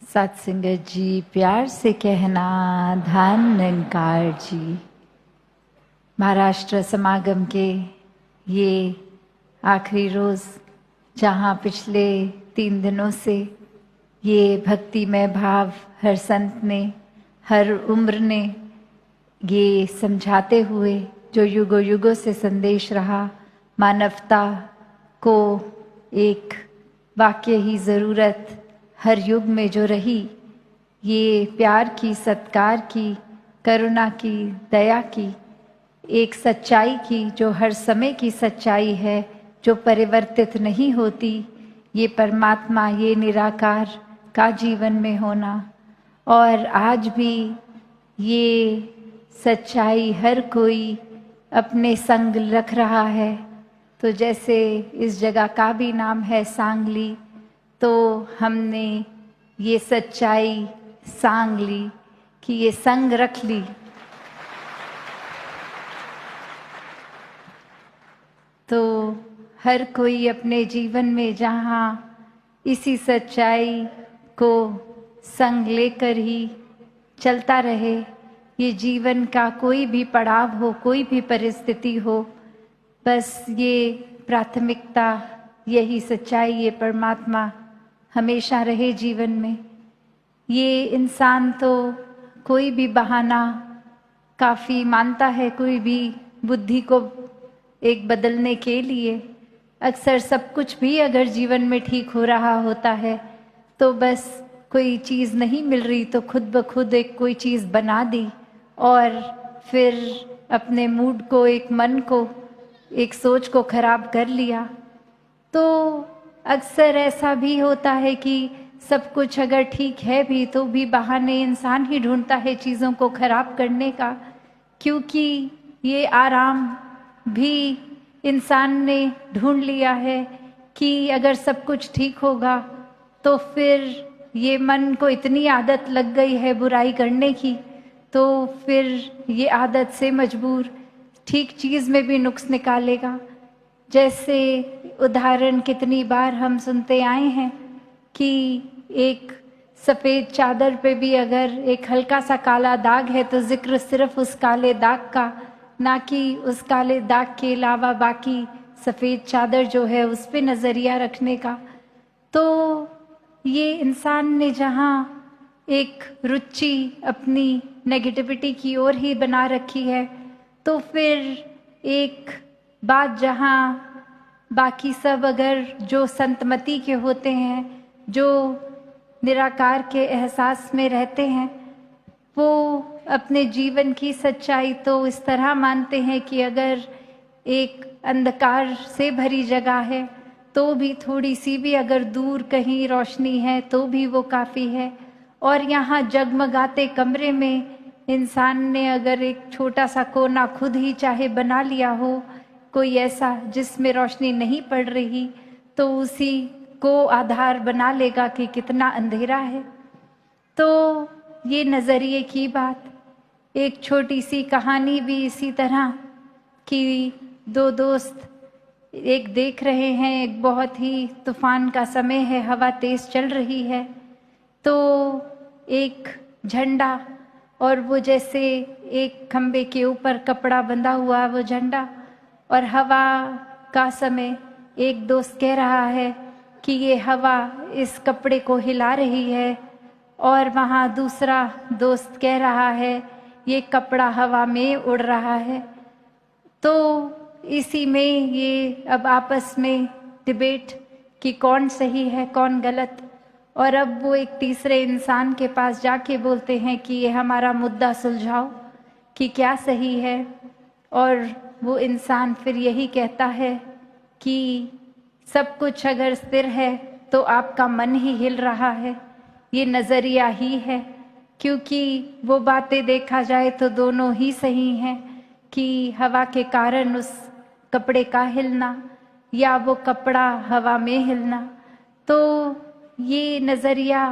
सत्संगत जी, प्यार से कहना धान निरंकार जी। महाराष्ट्र समागम के ये आखिरी रोज़, जहाँ पिछले 3 दिनों से ये भक्तिमय भाव हर संत ने, हर उम्र ने ये समझाते हुए जो युगों युगों से संदेश रहा, मानवता को एक वाक्य ही ज़रूरत हर युग में जो रही, ये प्यार की, सत्कार की, करुणा की, दया की, एक सच्चाई की जो हर समय की सच्चाई है, जो परिवर्तित नहीं होती, ये परमात्मा, ये निराकार का जीवन में होना। और आज भी ये सच्चाई हर कोई अपने संग रख रहा है। तो जैसे इस जगह का भी नाम है सांगली, तो हमने ये सच्चाई सांग ली कि ये संग रख ली। तो हर कोई अपने जीवन में जहाँ इसी सच्चाई को संग लेकर ही चलता रहे, ये जीवन का कोई भी पड़ाव हो, कोई भी परिस्थिति हो, बस ये प्राथमिकता, यही सच्चाई, ये परमात्मा हमेशा रहे जीवन में। ये इंसान तो कोई भी बहाना काफ़ी मानता है, कोई भी बुद्धि को एक बदलने के लिए। अक्सर सब कुछ भी अगर जीवन में ठीक हो रहा होता है, तो बस कोई चीज़ नहीं मिल रही तो खुद ब खुद एक कोई चीज़ बना दी और फिर अपने मूड को, एक मन को, एक सोच को खराब कर लिया। तो अक्सर ऐसा भी होता है कि सब कुछ अगर ठीक है भी, तो भी बहाने इंसान ही ढूंढता है चीज़ों को खराब करने का, क्योंकि ये आराम भी इंसान ने ढूंढ लिया है कि अगर सब कुछ ठीक होगा, तो फिर ये मन को इतनी आदत लग गई है बुराई करने की, तो फिर ये आदत से मजबूर ठीक चीज़ में भी नुक्स निकालेगा। जैसे उदाहरण कितनी बार हम सुनते आए हैं कि एक सफ़ेद चादर पे भी अगर एक हल्का सा काला दाग है, तो जिक्र सिर्फ उस काले दाग का, ना कि उस काले दाग के अलावा बाकी सफ़ेद चादर जो है उस पे नज़रिया रखने का। तो ये इंसान ने जहाँ एक रुचि अपनी नेगेटिविटी की ओर ही बना रखी है, तो फिर एक बात जहाँ बाकी सब अगर जो संतमति के होते हैं, जो निराकार के एहसास में रहते हैं, वो अपने जीवन की सच्चाई तो इस तरह मानते हैं कि अगर एक अंधकार से भरी जगह है, तो भी थोड़ी सी भी अगर दूर कहीं रोशनी है तो भी वो काफ़ी है। और यहाँ जगमगाते कमरे में इंसान ने अगर एक छोटा सा कोना खुद ही चाहे बना लिया हो, कोई ऐसा जिसमें रोशनी नहीं पड़ रही, तो उसी को आधार बना लेगा कि कितना अंधेरा है। तो ये नज़रिए की बात। एक छोटी सी कहानी भी इसी तरह कि 2 दोस्त एक देख रहे हैं, एक बहुत ही तूफान का समय है, हवा तेज़ चल रही है, तो एक झंडा, और वो जैसे एक खम्बे के ऊपर कपड़ा बंधा हुआ वो झंडा, और हवा का समय एक दोस्त कह रहा है कि ये हवा इस कपड़े को हिला रही है, और वहाँ दूसरा दोस्त कह रहा है ये कपड़ा हवा में उड़ रहा है। तो इसी में ये अब आपस में डिबेट कि कौन सही है कौन गलत, और अब वो एक तीसरे इंसान के पास जाके बोलते हैं कि ये हमारा मुद्दा सुलझाओ कि क्या सही है। और वो इंसान फिर यही कहता है कि सब कुछ अगर स्थिर है तो आपका मन ही हिल रहा है, ये नज़रिया ही है, क्योंकि वो बातें देखा जाए तो दोनों ही सही हैं कि हवा के कारण उस कपड़े का हिलना या वो कपड़ा हवा में हिलना। तो ये नज़रिया,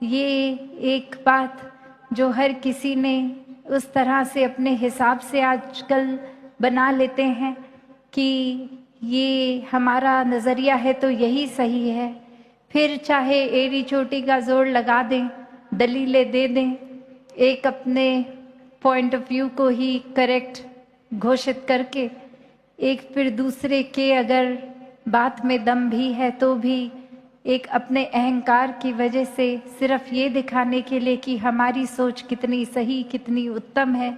ये एक बात जो हर किसी ने उस तरह से अपने हिसाब से आजकल बना लेते हैं कि ये हमारा नज़रिया है तो यही सही है, फिर चाहे एड़ी चोटी का जोर लगा दें, दलीलें दे दें, एक अपने पॉइंट ऑफ व्यू को ही करेक्ट घोषित करके, एक फिर दूसरे के अगर बात में दम भी है तो भी एक अपने अहंकार की वजह से सिर्फ ये दिखाने के लिए कि हमारी सोच कितनी सही, कितनी उत्तम है,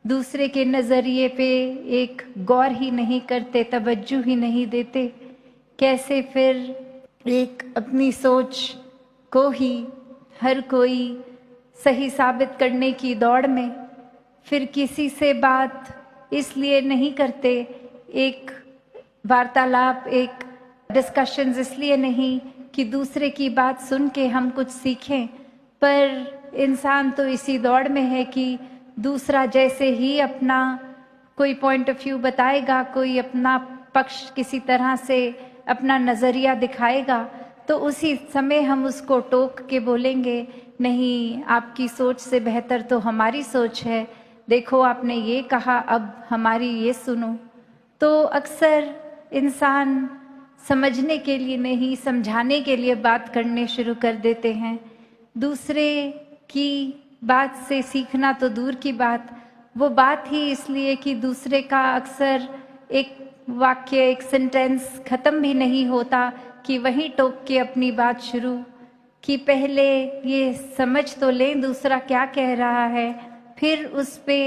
दूसरे के नज़रिए पे एक गौर ही नहीं करते, तवज्जो ही नहीं देते, कैसे फिर एक अपनी सोच को ही हर कोई सही साबित करने की दौड़ में फिर किसी से बात इसलिए नहीं करते, एक वार्तालाप, एक डिस्कशंस इसलिए नहीं कि दूसरे की बात सुन के हम कुछ सीखें, पर इंसान तो इसी दौड़ में है कि दूसरा जैसे ही अपना कोई पॉइंट ऑफ व्यू बताएगा, कोई अपना पक्ष किसी तरह से अपना नज़रिया दिखाएगा, तो उसी समय हम उसको टोक के बोलेंगे, नहीं, आपकी सोच से बेहतर तो हमारी सोच है, देखो आपने ये कहा, अब हमारी ये सुनो। तो अक्सर इंसान समझने के लिए नहीं, समझाने के लिए बात करने शुरू कर देते हैं। दूसरे की बात से सीखना तो दूर की बात, वो बात ही इसलिए कि दूसरे का अक्सर एक वाक्य, एक सेंटेंस खत्म भी नहीं होता कि वहीं टोक के अपनी बात शुरू, कि पहले ये समझ तो लें दूसरा क्या कह रहा है, फिर उस पे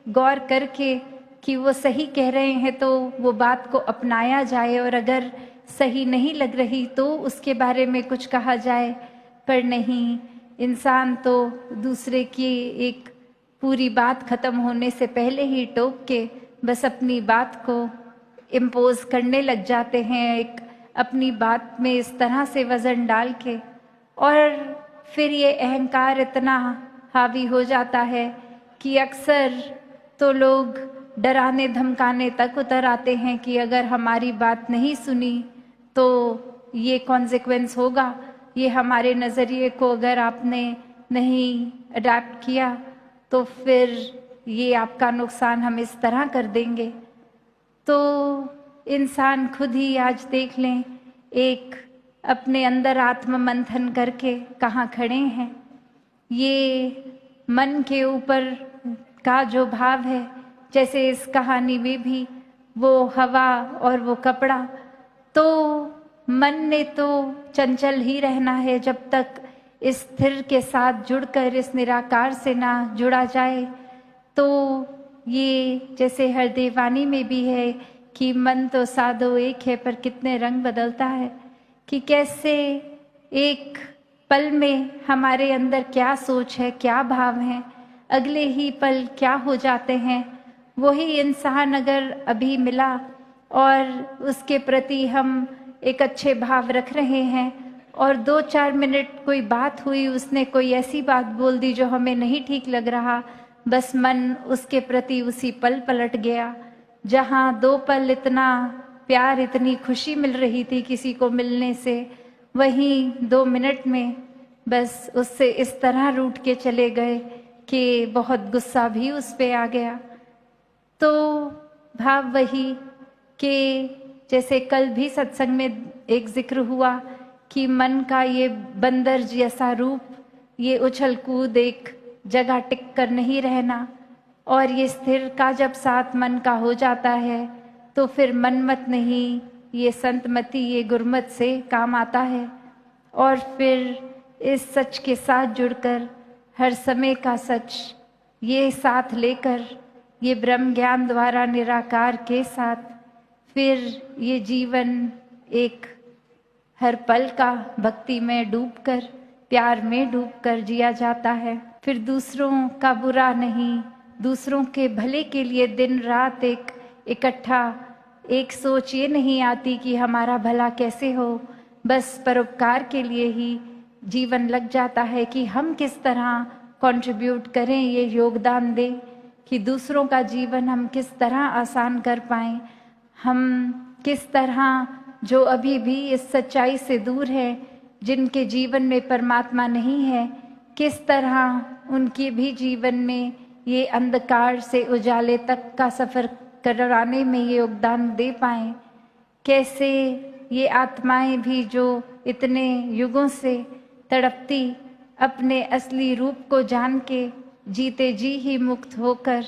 गौर करके कि वो सही कह रहे हैं तो वो बात को अपनाया जाए, और अगर सही नहीं लग रही तो उसके बारे में कुछ कहा जाए। पर नहीं, इंसान तो दूसरे की एक पूरी बात खत्म होने से पहले ही टोक के बस अपनी बात को इम्पोज करने लग जाते हैं, एक अपनी बात में इस तरह से वज़न डाल के, और फिर ये अहंकार इतना हावी हो जाता है कि अक्सर तो लोग डराने धमकाने तक उतर आते हैं कि अगर हमारी बात नहीं सुनी तो ये कॉन्सिक्वेंस होगा, ये हमारे नज़रिए को अगर आपने नहीं अडैप्ट किया तो फिर ये आपका नुकसान हम इस तरह कर देंगे। तो इंसान खुद ही आज देख लें, एक अपने अंदर आत्म मंथन करके कहाँ खड़े हैं। ये मन के ऊपर का जो भाव है, जैसे इस कहानी में भी वो हवा और वो कपड़ा, तो मन ने तो चंचल ही रहना है जब तक इस स्थिर के साथ जुड़कर इस निराकार से ना जुड़ा जाए। तो ये जैसे हर देवानी में भी है कि मन तो सादो एक है पर कितने रंग बदलता है, कि कैसे एक पल में हमारे अंदर क्या सोच है, क्या भाव है, अगले ही पल क्या हो जाते हैं। वही इंसान अगर अभी मिला और उसके प्रति हम एक अच्छे भाव रख रहे हैं और 2-4 मिनट कोई बात हुई, उसने कोई ऐसी बात बोल दी जो हमें नहीं ठीक लग रहा, बस मन उसके प्रति उसी पल पलट गया। जहाँ 2 पल इतना प्यार, इतनी खुशी मिल रही थी किसी को मिलने से, वहीं 2 मिनट में बस उससे इस तरह रूठ के चले गए कि बहुत गुस्सा भी उस पे आ गया। तो भाव वही कि जैसे कल भी सत्संग में एक जिक्र हुआ कि मन का ये बंदर जैसा रूप, ये उछल कूद, एक जगह टिक कर नहीं रहना, और ये स्थिर का जब साथ मन का हो जाता है तो फिर मनमत नहीं, ये संतमति, ये गुरमत से काम आता है। और फिर इस सच के साथ जुड़कर हर समय का सच ये साथ लेकर, ये ब्रह्म ज्ञान द्वारा निराकार के साथ फिर ये जीवन एक हर पल का भक्ति में डूबकर, प्यार में डूबकर जिया जाता है। फिर दूसरों का बुरा नहीं, दूसरों के भले के लिए दिन रात एक इकट्ठा, एक सोच ये नहीं आती कि हमारा भला कैसे हो, बस परोपकार के लिए ही जीवन लग जाता है कि हम किस तरह कंट्रीब्यूट करें, ये योगदान दें कि दूसरों का जीवन हम किस तरह आसान कर पाएं, हम किस तरह जो अभी भी इस सच्चाई से दूर है, जिनके जीवन में परमात्मा नहीं है, किस तरह उनके भी जीवन में ये अंधकार से उजाले तक का सफ़र कराने में ये योगदान दे पाएं। कैसे ये आत्माएं भी जो इतने युगों से तड़पती अपने असली रूप को जान के जीते जी ही मुक्त होकर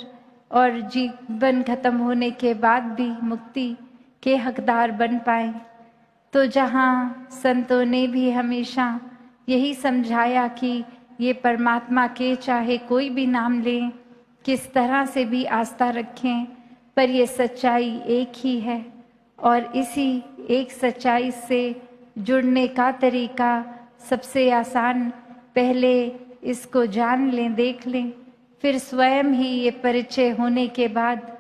और जीवन खत्म होने के बाद भी मुक्ति के हकदार बन पाए। तो जहाँ संतों ने भी हमेशा यही समझाया कि ये परमात्मा के चाहे कोई भी नाम लें, किस तरह से भी आस्था रखें, पर ये सच्चाई एक ही है और इसी एक सच्चाई से जुड़ने का तरीका सबसे आसान, पहले इसको जान लें, देख लें, फिर स्वयं ही ये परिचय होने के बाद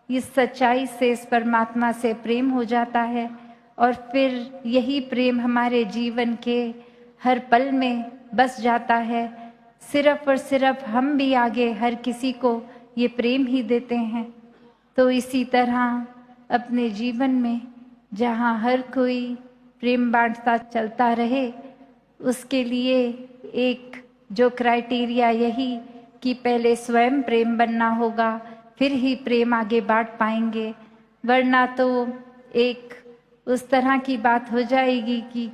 इस सच्चाई से, इस परमात्मा से प्रेम हो जाता है और फिर यही प्रेम हमारे जीवन के हर पल में बस जाता है। सिर्फ और सिर्फ हम भी आगे हर किसी को ये प्रेम ही देते हैं। तो इसी तरह अपने जीवन में जहाँ हर कोई प्रेम बांटता चलता रहे, उसके लिए एक जो क्राइटेरिया यही कि पहले स्वयं प्रेम बनना होगा, फिर ही प्रेम आगे बांट पाएंगे। वरना तो एक उस तरह की बात हो जाएगी कि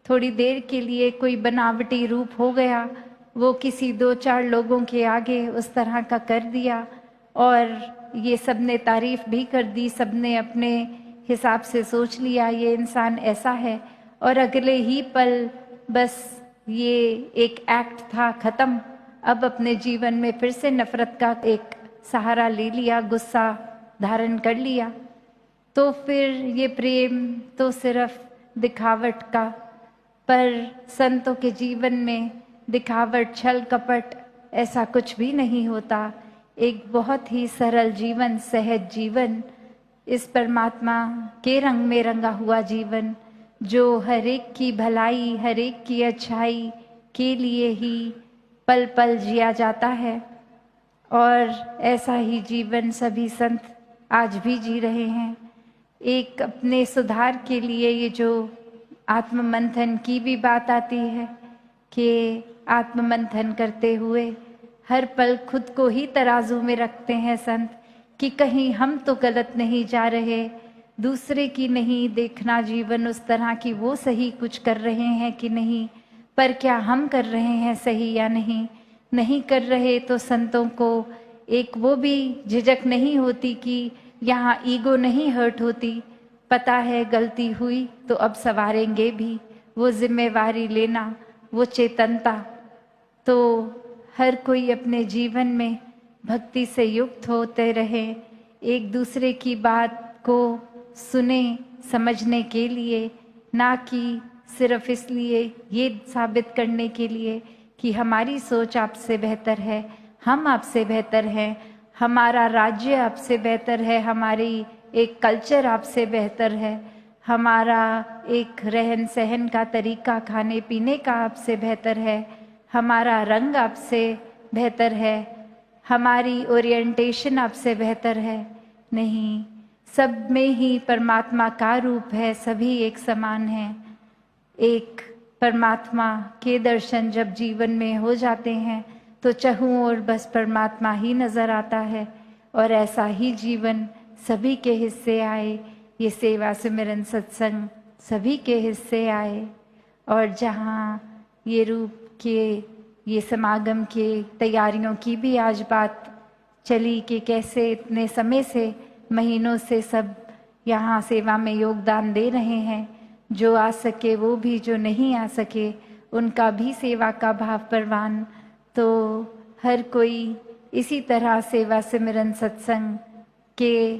थोड़ी देर के लिए कोई बनावटी रूप हो गया, वो किसी 2-4 लोगों के आगे उस तरह का कर दिया और ये सबने तारीफ भी कर दी, सबने अपने हिसाब से सोच लिया ये इंसान ऐसा है, और अगले ही पल बस ये एक एक्ट था, खत्म। अब अपने जीवन में फिर से नफरत का एक सहारा ले लिया, गुस्सा धारण कर लिया। तो फिर ये प्रेम तो सिर्फ दिखावट का, पर संतों के जीवन में दिखावट, छल कपट ऐसा कुछ भी नहीं होता। एक बहुत ही सरल जीवन, सहज जीवन, इस परमात्मा के रंग में रंगा हुआ जीवन, जो हर एक की भलाई, हर एक की अच्छाई के लिए ही पल पल जिया जाता है। और ऐसा ही जीवन सभी संत आज भी जी रहे हैं। एक अपने सुधार के लिए ये जो आत्ममंथन की भी बात आती है कि आत्ममंथन करते हुए हर पल खुद को ही तराजू में रखते हैं संत कि कहीं हम तो गलत नहीं जा रहे, दूसरे की नहीं देखना जीवन उस तरह की वो सही कुछ कर रहे हैं कि नहीं, पर क्या हम कर रहे हैं सही या नहीं कर रहे। तो संतों को एक वो भी झिझक नहीं होती कि यहाँ ईगो नहीं हर्ट होती, पता है गलती हुई तो अब संवारेंगे भी, वो जिम्मेवारी लेना, वो चेतनता। तो हर कोई अपने जीवन में भक्ति से युक्त होते रहे, एक दूसरे की बात को सुने समझने के लिए, ना कि सिर्फ इसलिए ये साबित करने के लिए कि हमारी सोच आपसे बेहतर है, हम आपसे बेहतर हैं, हमारा राज्य आपसे बेहतर है, हमारी एक कल्चर आपसे बेहतर है, हमारा एक रहन सहन का तरीका, खाने पीने का आपसे बेहतर है, हमारा रंग आपसे बेहतर है, हमारी ओरिएंटेशन आपसे बेहतर है। नहीं, सब में ही परमात्मा का रूप है, सभी एक समान हैं। एक परमात्मा के दर्शन जब जीवन में हो जाते हैं तो चहुं ओर बस परमात्मा ही नजर आता है, और ऐसा ही जीवन सभी के हिस्से आए, ये सेवा सिमरन सत्संग सभी के हिस्से आए। और जहाँ ये रूप के ये समागम के तैयारियों की भी आज बात चली कि कैसे इतने समय से, महीनों से सब यहाँ सेवा में योगदान दे रहे हैं, जो आ सके वो भी, जो नहीं आ सके उनका भी सेवा का भाव परवान। तो हर कोई इसी तरह सेवा सिमरन सत्संग के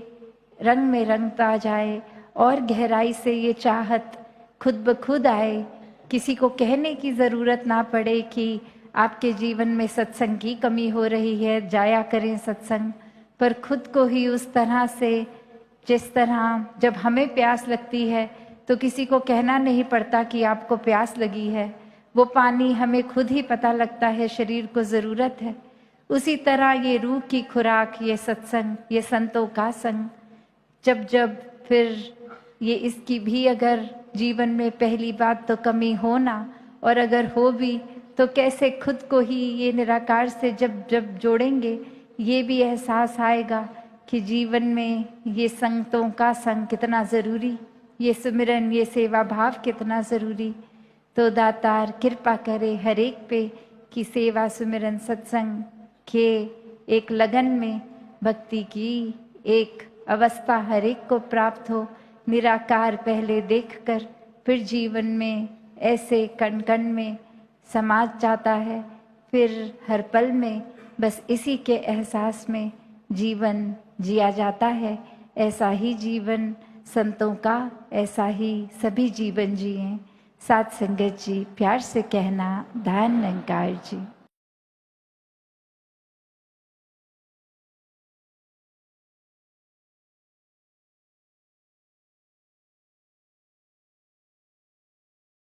रंग में रंगता जाए और गहराई से ये चाहत खुद ब खुद आए, किसी को कहने की ज़रूरत ना पड़े कि आपके जीवन में सत्संग की कमी हो रही है, जाया करें सत्संग, पर खुद को ही उस तरह से, जिस तरह जब हमें प्यास लगती है तो किसी को कहना नहीं पड़ता कि आपको प्यास लगी है, वो पानी हमें खुद ही पता लगता है, शरीर को ज़रूरत है। उसी तरह ये रूह की खुराक, ये सत्संग, ये संतों का संग, जब जब फिर ये इसकी भी अगर जीवन में पहली बात तो कमी हो ना, और अगर हो भी तो कैसे खुद को ही ये निराकार से जब जब जोड़ेंगे, ये भी एहसास आएगा कि जीवन में ये संतों का संग कितना ज़रूरी, ये सुमिरन, ये सेवा भाव कितना ज़रूरी। तो दातार कृपा करे हर एक पे कि सेवा सुमिरन सत्संग के एक लगन में भक्ति की एक अवस्था हर एक को प्राप्त हो। निराकार पहले देखकर फिर जीवन में ऐसे कण कण में समा जाता है, फिर हर पल में बस इसी के एहसास में जीवन जिया जाता है। ऐसा ही जीवन संतों का, ऐसा ही सभी जीवन जिए। साथ संगत जी प्यार से कहना, धन निरंकार जी।